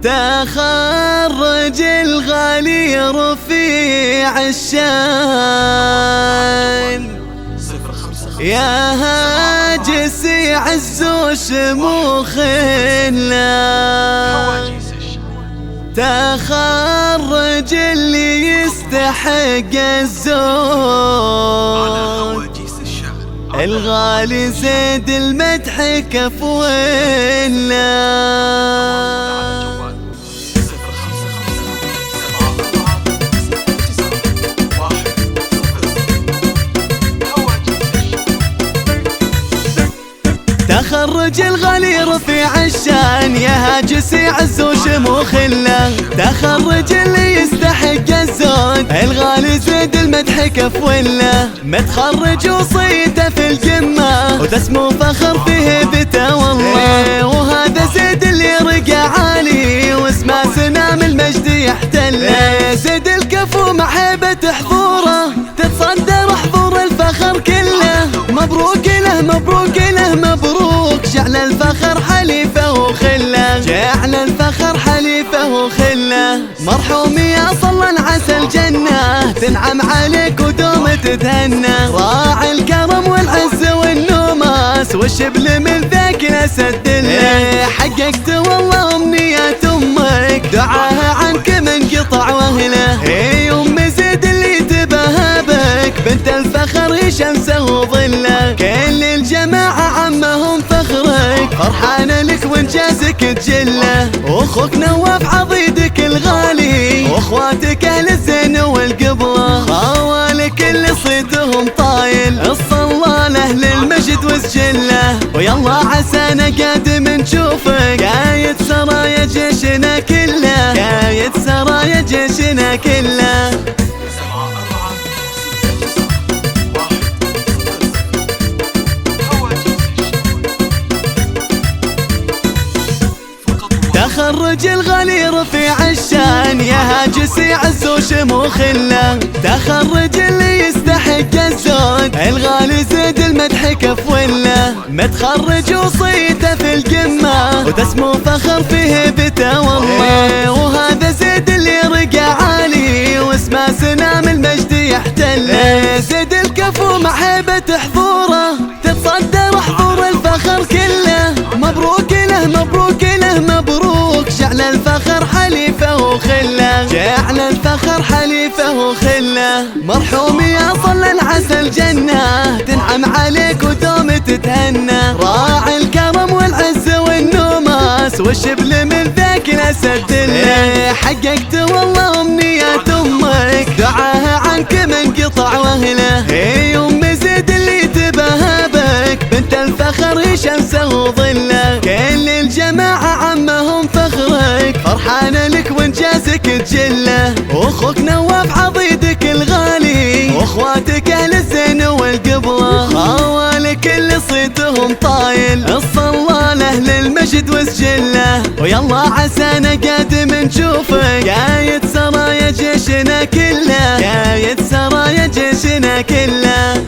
تخرج الغالي رفيع الشان يا هاجس عز وشموخ الله. تخرج اللي يستحق الزود الغالي زيد المدح كفو الله. تخرج الغالي رفيع الشان يا هاجس عز وشموخ الله. تخرج اللي يستحق الزود الغالي زيد المدح كفو الله. متخرج وصيته في الجمة وذا اسمه فخر في هيبته والله. وهذا زيد اللي رقى عالي واسمه سنام المجد يحتله. زيد الكفو مع هيبة حضوره تتصدر حضور الفخر كله. مبروك له مبروك له مبروك جعل الفخر حليفه وخله. جعل الفخر حليفه وخله. مرحوم يا صلى عسى الجنة تنعم عليك ودوم تتهنى. راعي الكرم والعز والنوماس والشبل من ذاك الاسد الله. حققت والله امنيات امك دعاها عنك من قطع واهله. اي ام زيد اللي تباهى بك بنت الفخر شمسه وظله. كل الجماعة عمهم فخرك فرحانة لك وانجازك تجله. واخوك نواف عضيدك الغالي واخواتك اهل الزين والقبله. خوالك اللي صيتهم طايل الصلاة لاهل المجد وسجله. ويلا عسانا قادم نشوفك قايد سرايا جيشنا كله. قايد سرايا جيشنا كله. تخرج الغالي رفيع الشان يا هاجس عز وشموخ الله. تخرج اللي يستحق الزود الغالي زيد المدح كفو الله. متخرج وصيته في القمة وذا اسمه فخر في هيبته والله. وهذا زيد اللي رقى عالي واسمه سنام المجد يحتله. زيد الكفو مع هيبة حضوره تتصدر حضور الفخر كله. مبروك له مبروك له مبروك جعل الفخر حليفه وخله. جعل الفخر حليفه وخله. مرحوم يا صلى العسى الجنة تنعم عليك ودوم تتهنى. راعي الكرم والعز والنوماس والشبل من ذاك الاسد الله. حققت والله امنيات امك دعاها عنك من قطع واهله. اي ام زيد اللي تباهى بك بنت الفخر شمسه وظله. كل الجماعة عمهم فخرك فرحانة لك وانجازك تجله. واخوك نواف عضيدك الغالي واخواتك اهل الزين والقبله. خوالك اللي صيتهم طايل الصلاة لاهل المجد وسجله. ويلا عسانا قادم نشوفك قايد سرايا جيشنا كله. قايد سرايا جيشنا كله.